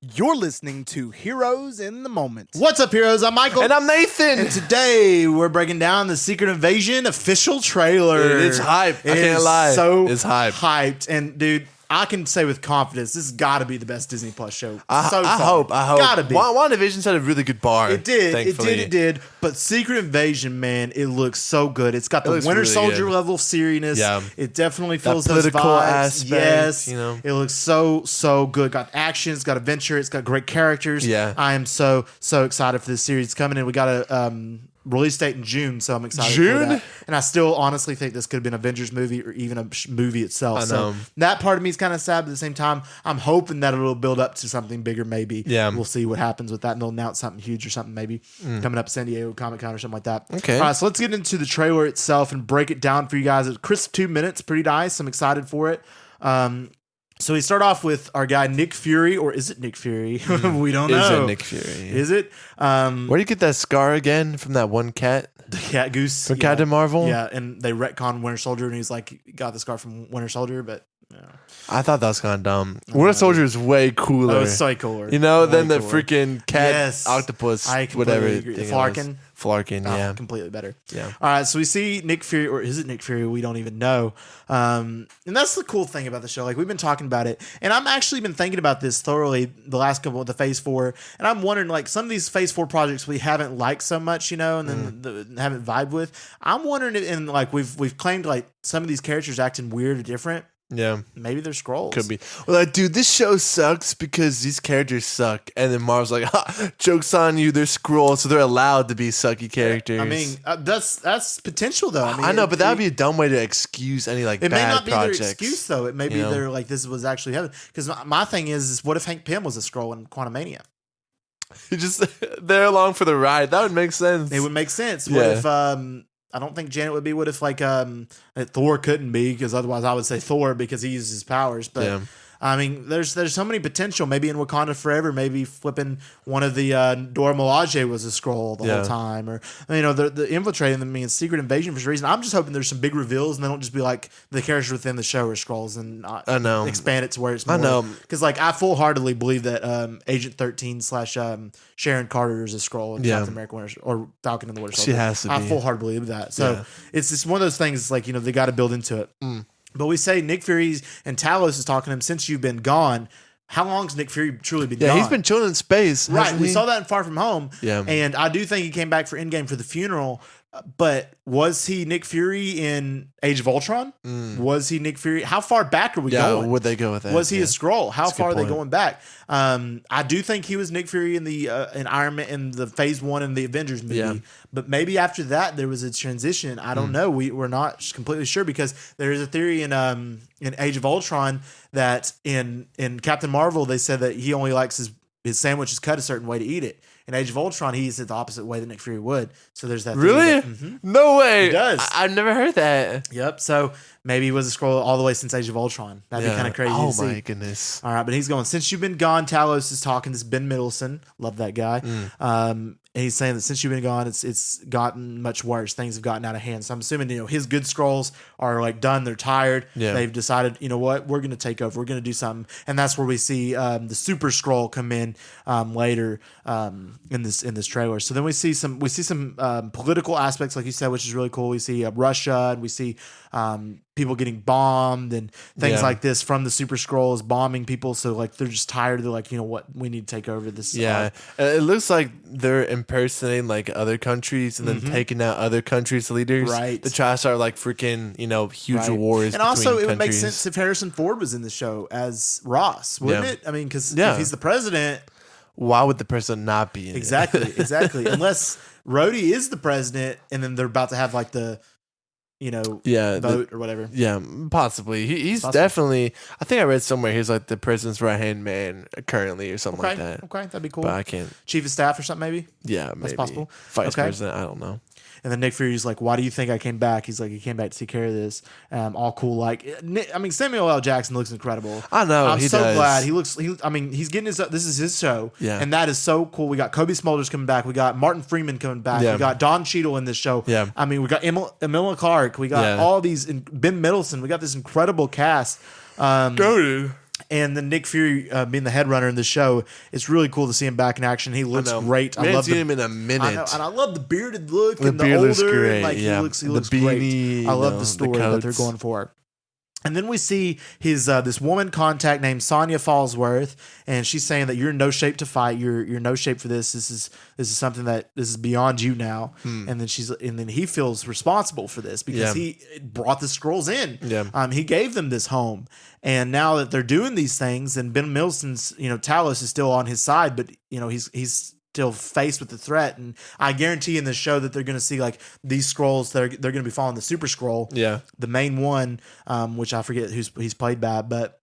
You're listening to Heroes in the Moment. What's up, heroes? I'm Michael. And I'm Nathan. And today we're breaking down the Secret Invasion official trailer. It's hype. I can't lie. So it's hype. Hyped. And dude, I can say with confidence, this has got to be the best Disney Plus show. I hope. Gotta be. WandaVision set a really good bar. It did. Thankfully. It did. But Secret Invasion, man, it looks so good. It's got the Winter really Soldier good. level seriousness. Yeah. It definitely That feels those political vibes. aspect, Yes. you know. It looks so good. Got action. It's got adventure. It's got great characters. Yeah. I am so excited for this series. It's coming in. We got a release date in June, so I'm excited for June? that. And I still honestly think this could have been an Avengers movie or even a movie itself. I know. So that part of me is kind of sad, but at the same time, I'm hoping that it'll build up to something bigger maybe. Yeah. We'll see what happens with that, and they'll announce something huge or something maybe coming up San Diego Comic-Con or something like that. Okay. All right, so let's get into the trailer itself and break it down for you guys. It's crisp 2 minutes, pretty nice. I'm excited for it. So we start off with our guy Nick Fury, or is it Nick Fury? We don't know. Is it Nick Fury? Is it? Where do you get that scar again from that one cat? The cat goose From Captain Marvel? Yeah, and they retcon Winter Soldier, and he's like got the scar from Winter Soldier, but I thought that was kind of dumb. Winter Soldier is way cooler. oh, it's so cooler. You know, than the cooler. freaking cat, Yes. octopus, I completely whatever. agree. thing it Flarkin? was. Flarkin, Oh, yeah. completely better. Yeah. All right, so we see Nick Fury, or is it Nick Fury? We don't even know. And that's the cool thing about the show. Like, we've been talking about it, and I'm actually been thinking about this thoroughly the last couple of the Phase 4, and I'm wondering, like, some of these Phase 4 projects we haven't liked so much, you know, and then haven't vibed with. I'm wondering, and like, we've claimed, like, some of these characters acting weird or different. Yeah. Maybe they're Skrulls. Could be. Well, like, dude, this show sucks because these characters suck. And then Marvel's like, ha, joke's on you, they're Skrulls, so they're allowed to be sucky characters. I mean, that's potential, though. I mean, I know, but that would be a dumb way to excuse any, like, it bad may not be projects. their excuse, though. It may be their, like, this was actually heaven. Because my thing is, what if Hank Pym was a Skrull in Quantumania? You just, they're along for the ride. That would make sense. It would make sense. Yeah. What if I don't think Janet would be. What if like Thor couldn't be? Because otherwise I would say Thor because he uses his powers. But Yeah. I mean, there's so many potential. Maybe in Wakanda Forever, maybe flipping one of the Dora Milaje was a Skrull the whole time, or you know, the infiltrating them means Secret Invasion for some reason. I'm just hoping there's some big reveals and they don't just be like the characters within the show are Skrulls and I know. expand it to where it's more. I know. Because like I full heartedly believe that Agent 13 / Sharon Carter is a Skrull in Captain America or Falcon and the Winter Soldier. She has to be. I full heartedly believe that. So it's just one of those things. Like, you know, they got to build into it. But we say Nick Fury and Talos is talking to him since you've been gone. How long's Nick Fury truly been gone? Yeah, he's been chilling in space. Right. hasn't We he? saw that in Far From Home. Yeah. And I do think he came back for Endgame for the funeral. But was he Nick Fury in Age of Ultron? Was he Nick Fury? How far back are we going? Would they go with that? Was he a Skrull? How That's a good far are they point. going back? I do think he was Nick Fury in the in Iron Man in the Phase 1 and the Avengers movie. Yeah. But maybe after that there was a transition. I don't know. We're not completely sure because there is a theory in Age of Ultron that in Captain Marvel they said that he only likes his sandwich is cut a certain way to eat it. In Age of Ultron, he eats it the opposite way that Nick Fury would. So there's that. Really? No way. He does. I've never heard that. Yep. So maybe he was a Skrull all the way since Age of Ultron. That'd be kind of crazy. Oh to see. my goodness. All right, but he's going, since you've been gone, Talos is talking. This is Ben Middleton. Love that guy. And he's saying that since you've been gone, it's gotten much worse. Things have gotten out of hand. So I'm assuming, you know, his good Skrulls are like done. They're tired. Yeah. They've decided, you know what, we're going to take over. We're going to do something. And that's where we see the Super Skrull come in later in this trailer. So then we see some political aspects, like you said, which is really cool. We see Russia, and we see people getting bombed and things like this from the Super Skrulls bombing people. So like they're just tired. They're like, you know what, we need to take over this. Yeah, it looks like they're impersonating like other countries and then taking out other countries' leaders, Right. To try to start like freaking huge Right. wars. And also, between it would make countries. sense if Harrison Ford was in the show as Ross, wouldn't Yeah. it? I mean, because Yeah. if he's the president, Why would the person not be in exactly, it? exactly. Unless Rhodey is the president, and then they're about to have like the, vote or whatever. Yeah, possibly. He's Possibly. definitely. I think I read somewhere he's like the president's right hand man currently, or something Okay, like that. okay, that'd be cool. But I can't. Chief of staff or something, maybe. Yeah, maybe possible. Vice Okay. president. I don't know. And then Nick Fury's like, "Why do you think I came back?" He's like, "He came back to take care of this." All cool. Like, I mean, Samuel L. Jackson looks incredible. I know. I'm he so does. glad he looks. I mean, he's getting his. This is his show. Yeah. And that is so cool. We got Kobe Smulders coming back. We got Martin Freeman coming back. Yeah. We got Don Cheadle in this show. Yeah. I mean, we got Emilia Clarke. We got Yeah. all these Ben Middleton. We got this incredible cast. Go. And then Nick Fury being the head runner in the show, it's really cool to see him back in action. He looks great. I love him in a minute. I know, and I love the bearded look The and the beard older. looks great, And like yeah. he looks The great. beanie, I love the the story that they're coats. going for. And then we see his this woman contact named Sonya Fallsworth, and she's saying that you're in no shape to fight. You're no shape for this. This is something that this is beyond you now. And then he feels responsible for this because he brought the scrolls in. Yeah. He gave them this home, and now that they're doing these things, and Ben Mendelsohn's Talos is still on his side, but he's still faced with the threat. And I guarantee in the show that they're going to see like these scrolls that they're going to be following the Super Scroll. Yeah. The main one, which I forget he's played by, but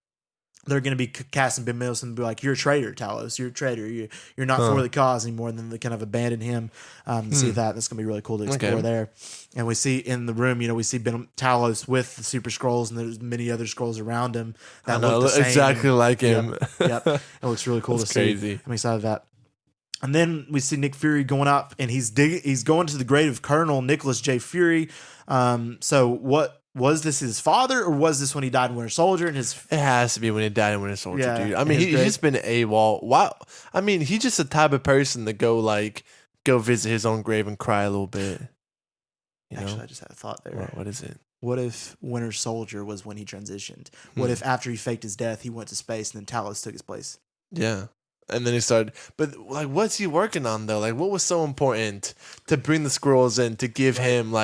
they're going to be casting Ben Mendelsohn and be like, "You're a traitor, Talos. You're a traitor. You're not for the cause anymore." And then they kind of abandon him. See that. That's going to be really cool to explore there. And we see in the room, we see Talos with the Super Scrolls, and there's many other scrolls around him that look the same. Exactly like him. Yep. It looks really cool to crazy. see. I'm excited about that. And then we see Nick Fury going up, and he's going to the grave of Colonel Nicholas J. Fury. So what was this, his father, or was this when he died in Winter Soldier? And It has to be when he died in Winter Soldier, Yeah, dude. I mean, his grave. he's been AWOL. Wow. I mean, he's just the type of person to go visit his own grave and cry a little bit. Actually, I just had a thought there. What is it? What if Winter Soldier was when he transitioned? What if after he faked his death, he went to space and then Talos took his place? Yeah. And then he started, but what's he working on though? Like, what was so important to bring the scrolls in to give him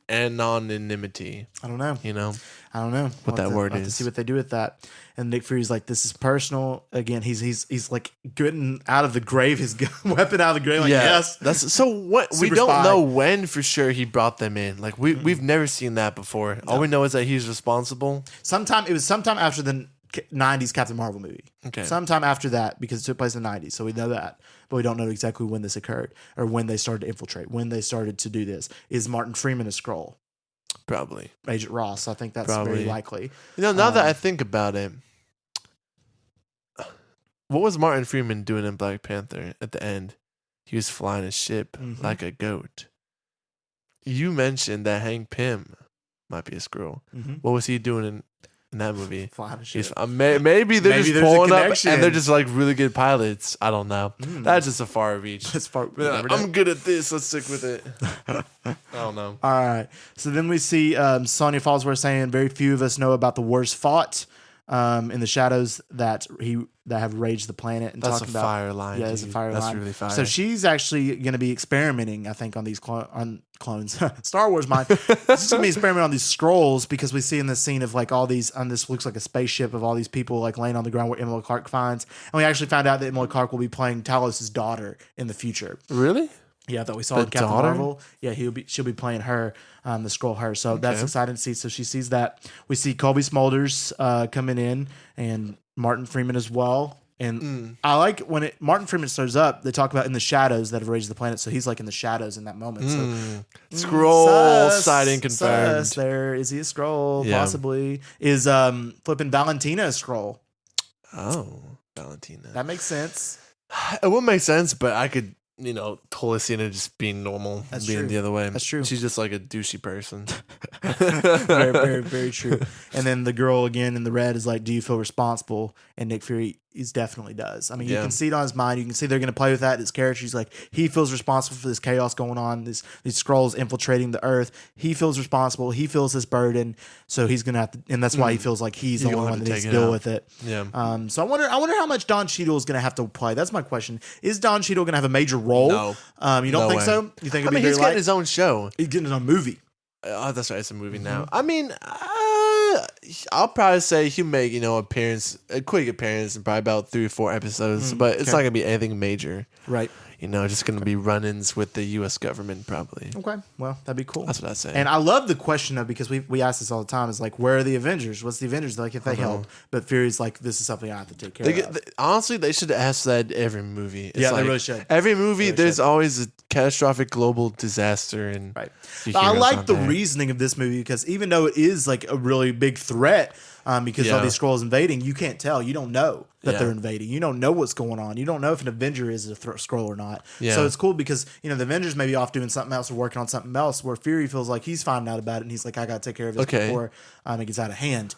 anonymity? I don't know. I don't know What that word we'll have to is. see what they do with that. And Nick Fury's like, this is personal. Again, he's like getting out of the grave, his weapon out of the grave. Like, yes, that's so. What we Super don't spy. know when for sure he brought them in. Like we've never seen that before. All we know is that he's responsible. It was sometime after the 90s Captain Marvel movie. Okay. Sometime after that, because it took place in the 90s. So we know that. But we don't know exactly when this occurred or when they started to infiltrate, when they started to do this. Is Martin Freeman a Skrull? Probably. Agent Ross. I think that's Probably. very likely. Now that I think about it, what was Martin Freeman doing in Black Panther at the end? He was flying a ship like a goat. You mentioned that Hank Pym might be a Skrull. What was he doing in that movie? Flying a ship. Maybe they're Maybe just there's a pulling up connection. and they're just like really good pilots. I don't know. That's just a far reach. That's far. I'm good at this. Let's stick with it. I don't know. All right. So then we see Sonya Fallsworth saying, very few of us know about the wars fought in the shadows that have raged the planet. And That's talking a about, fire line. Yeah, it's a dude. fire line. That's really fire. So she's actually going to be experimenting, I think, on these clones. Star Wars mind. She's going to be experimenting on these scrolls because we see in this scene of like all these, this looks like a spaceship of all these people like laying on the ground where Emily Clark finds. And we actually found out that Emily Clark will be playing Talos' daughter in the future. Really? Yeah, that we saw The in Captain daughter? Marvel. Yeah, she'll be playing her, the scroll her. So that's exciting to see. So she sees that. We see Colby Smulders coming in and Martin Freeman as well. And I like when Martin Freeman shows up, they talk about in the shadows that have raised the planet. So he's like in the shadows in that moment. So Scroll sighting confirmed. sus there. Is he a scroll? Yeah. Possibly. Is flipping Valentina a scroll? Oh, Valentina. That makes sense. It would make sense, but I could, totally see it just being normal, That's being true. the other way. That's true. She's just like a douchey person. Very, very, very true. And then the girl again in the red is like, do you feel responsible? And Nick Fury definitely does. I mean, you Yeah. can see it on his mind. You can see they're going to play with that. His character, he's like, he feels responsible for this chaos going on, these Skrulls infiltrating the Earth. He feels responsible. He feels this burden. So he's going to have to, and that's why he feels like he's the gonna only have one to that needs to take it deal out. with it. Yeah. So I wonder how much Don Cheadle is going to have to play. That's my question. Is Don Cheadle going to have a major role? No. You don't No think way. so? You think I it'll mean, be he's very getting light? his own show. He's getting his own movie. Oh, that's right. It's a movie now. I mean, I'll probably say he'll make, a quick appearance in probably about 3 or 4 episodes, but it's not going to be anything major. Right. Just going to be run-ins with the U.S. government probably. Okay. Well, that'd be cool. That's what I say. And I love the question though, because we ask this all the time. Is like, where are the Avengers? What's the Avengers like if they help? But Fury's like, this is something I have to take care of. Honestly, they should ask that every movie. It's Yeah, they like, really should. Every movie, Really there's should. always a catastrophic global disaster, and Right. the But I heroes like aren't the there. reasoning of this movie because even though it is like a really big threat, because all Yeah. these Skrulls invading, you can't tell. You don't know that Yeah. they're invading. You don't know what's going on. You don't know if an Avenger is a Skrull or not. Yeah. So it's cool because the Avengers may be off doing something else or working on something else, where Fury feels like he's finding out about it and he's like, I got to take care of this Okay. before it gets out of hand.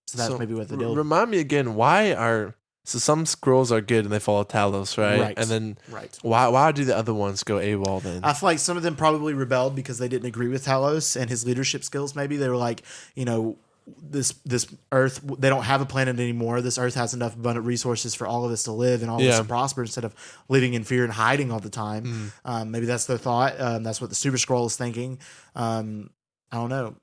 So that's maybe what they do. Remind me again, why are so some scrolls are good and they follow Talos, right? Right. And then Right. why do the other ones go AWOL then? I feel like some of them probably rebelled because they didn't agree with Talos and his leadership skills. Maybe they were like, this Earth, they don't have a planet anymore. This Earth has enough abundant resources for all of us to live and all of us to prosper instead of living in fear and hiding all the time. Maybe that's their thought. That's what the Super Scroll is thinking. I don't know.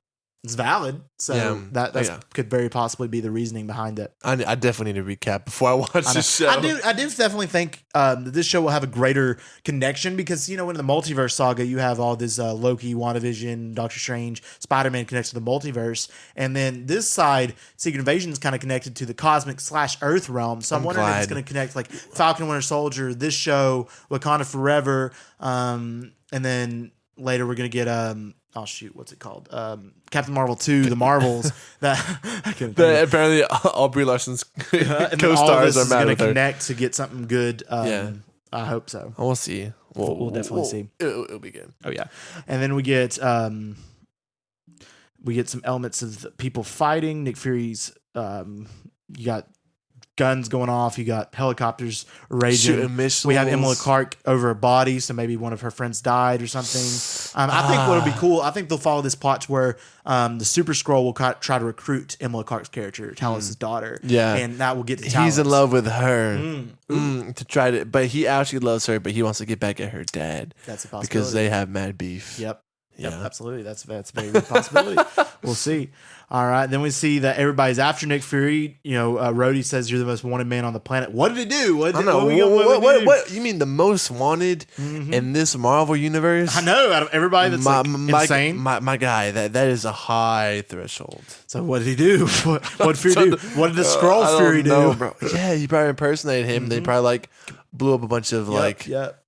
It's valid. So that could very possibly be the reasoning behind it. I definitely need to recap before I watch the show. I do definitely think that this show will have a greater connection because, in the multiverse saga, you have all this Loki, WandaVision, Doctor Strange, Spider-Man connected to the multiverse. And then this side, Secret Invasion is kind of connected to the cosmic / Earth realm. So I'm wondering if it's going to connect like Falcon Winter Soldier, this show, Wakanda Forever. And then later we're going to get... what's it called? Captain Marvel 2, The Marvels. Apparently, all Brie Larson's co-stars are mad going with to her. connect to get something good. I hope so. We'll see. We'll definitely see. It'll be good. Oh yeah, and then we get some elements of people fighting. Nick Fury's. You got guns going off. You got helicopters raging. Shooting missiles. We have Emily Clark over a body, so maybe one of her friends died or something. I think what would be cool, I think they'll follow this plot to where the Super Skrull will try to recruit Emily Clark's character, Talos' daughter. Yeah. And that will get to Talos. He's in love with her to try to, but he actually loves her, but he wants to get back at her dad. That's a possibility. Because they have mad beef. Yep. Yeah. Yep, absolutely. That's a very good possibility. We'll see. All right. Then we see that everybody's after Nick Fury. Rhodey says you're the most wanted man on the planet. What did he do? What you mean the most wanted in this Marvel universe? I know. Out of everybody that's insane. My guy, that is a high threshold. So what did he do? What did Fury do? What did the Skrull Fury do? Bro. Yeah, he probably impersonated him. They probably blew up a bunch of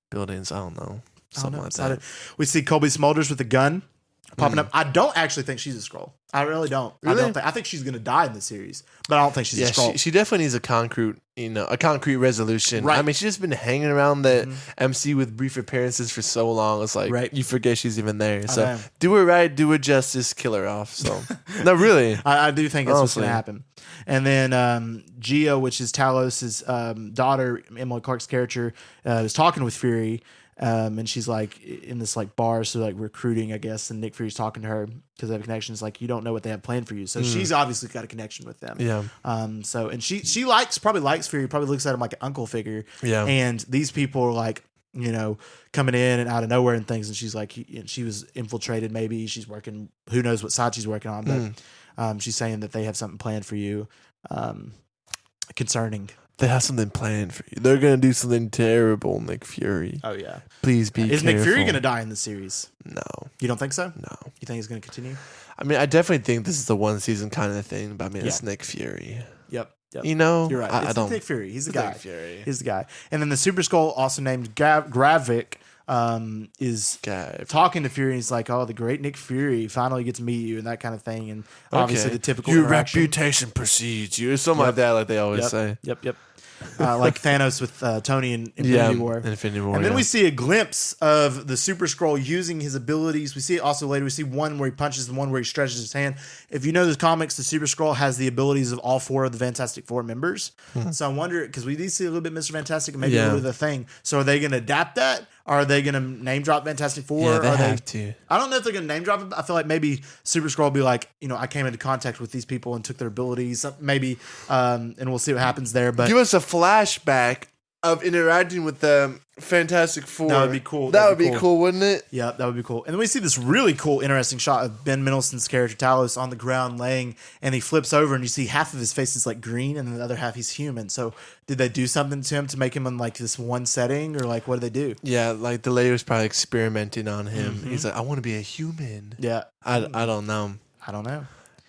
buildings. I don't know. Something like that. We see Colby Smulders with a gun popping up. I don't actually think she's a Skrull. I really don't. Really? I think she's going to die in the series, but I don't think she's a Skrull. She definitely needs a concrete resolution. Right. I mean, she's just been hanging around the MC with brief appearances for so long. It's like you forget she's even there. So do her right, do her justice, kill her off. So no, really, I do think that's what's going to happen. And then Geo, which is Talos' daughter, Emily Clark's character, is talking with Fury. And she's like in this like bar, so like recruiting, I guess. And Nick Fury's talking to her because they have connections. Like, you don't know what they have planned for you, so she's obviously got a connection with them. Yeah. So and she probably likes Fury. Probably looks at him like an uncle figure. Yeah. And these people are like coming in and out of nowhere and things. And she's like, she was infiltrated. Maybe she's working. Who knows what side she's working on? But she's saying that they have something planned for you, concerning. They have something planned for you. They're gonna do something terrible, Nick Fury. Oh yeah. Please be Is careful. Nick Fury gonna die in the series? No. You don't think so? No. You think he's gonna continue? I mean, I definitely think this is a one season kind of thing, but I mean, it's Nick Fury. Yep. You're right. I don't. Nick Fury. He's the guy. Nick Fury. He's the guy. And then the Super Skrull, also named Gravik, is talking to Fury. And he's like, "Oh, the great Nick Fury finally get to meet you," and that kind of thing. And obviously the typical your interaction. reputation precedes you, or something like that, like they always say. Yep. Like Thanos with Tony in Infinity War. Infinity War. And then we see a glimpse of the Super Skrull using his abilities. We see it also later. We see one where he punches and one where he stretches his hand. If you know the comics, the Super Skrull has the abilities of all four of the Fantastic Four members. So I wonder, because we do see a little bit Mr. Fantastic and maybe a little bit of the Thing. So are they going to adapt that? Or are they going to name drop Fantastic Four? Yeah, they have to. I don't know if they're going to name drop it. I feel like maybe Super Skrull will be like, I came into contact with these people and took their abilities. Maybe, and we'll see what happens there. But give us a flashback of interacting with the Fantastic Four. That would be cool. That would be cool, wouldn't it? Yeah, that would be cool. And then we see this really cool, interesting shot of Ben Mendelsohn's character Talos on the ground laying, and he flips over and you see half of his face is like green and the other half he's human. So did they do something to him to make him in like this one setting, or like what did they do? Yeah, like the lady was probably experimenting on him. He's like, I want to be a human. Yeah. I don't know. I don't know.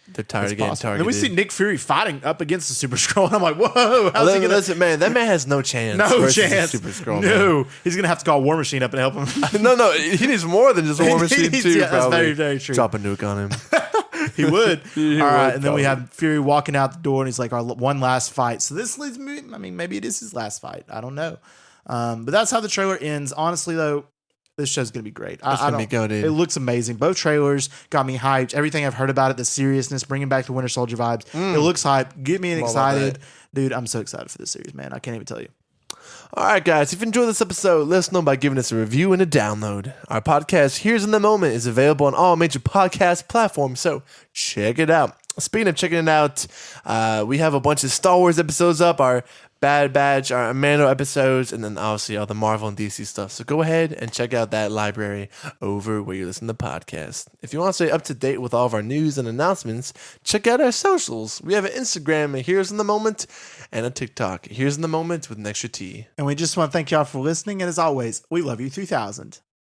They're tired of getting targeted. Then we see Nick Fury fighting up against the Super Skrull, and I'm like, whoa, how's he gonna... Listen, man, that man has no chance. No chance. Super Skrull, no. Man. He's going to have to call War Machine up and help him. No, he needs more than just a War Machine, too, yeah, that's very, very true. Drop a nuke on him. He would. He All would, right, and then we have Fury walking out the door, and he's like, our one last fight. So this leads me, maybe it is his last fight. I don't know. But that's how the trailer ends. Honestly, though, This show's gonna be great. It's gonna be goated. It looks amazing. Both trailers got me hyped. Everything I've heard about it, the seriousness, bringing back the Winter Soldier vibes. It looks hype. Get me excited, dude. I'm so excited for this series, man. I can't even tell you. All right, guys, if you enjoyed this episode, let us know by giving us a review and a download. Our podcast, Here's in the Moment, is available on all major podcast platforms, so check it out. Speaking of checking it out, we have a bunch of Star Wars episodes up, our Bad Batch, our Mando episodes, and then obviously all the Marvel and DC stuff. So go ahead and check out that library over where you listen to podcasts. If you want to stay up to date with all of our news and announcements, check out our socials. We have an Instagram, Here's in the Moment, and a TikTok, Here's in the Moment with an extra T. And we just want to thank y'all for listening. And as always, we love you 3000.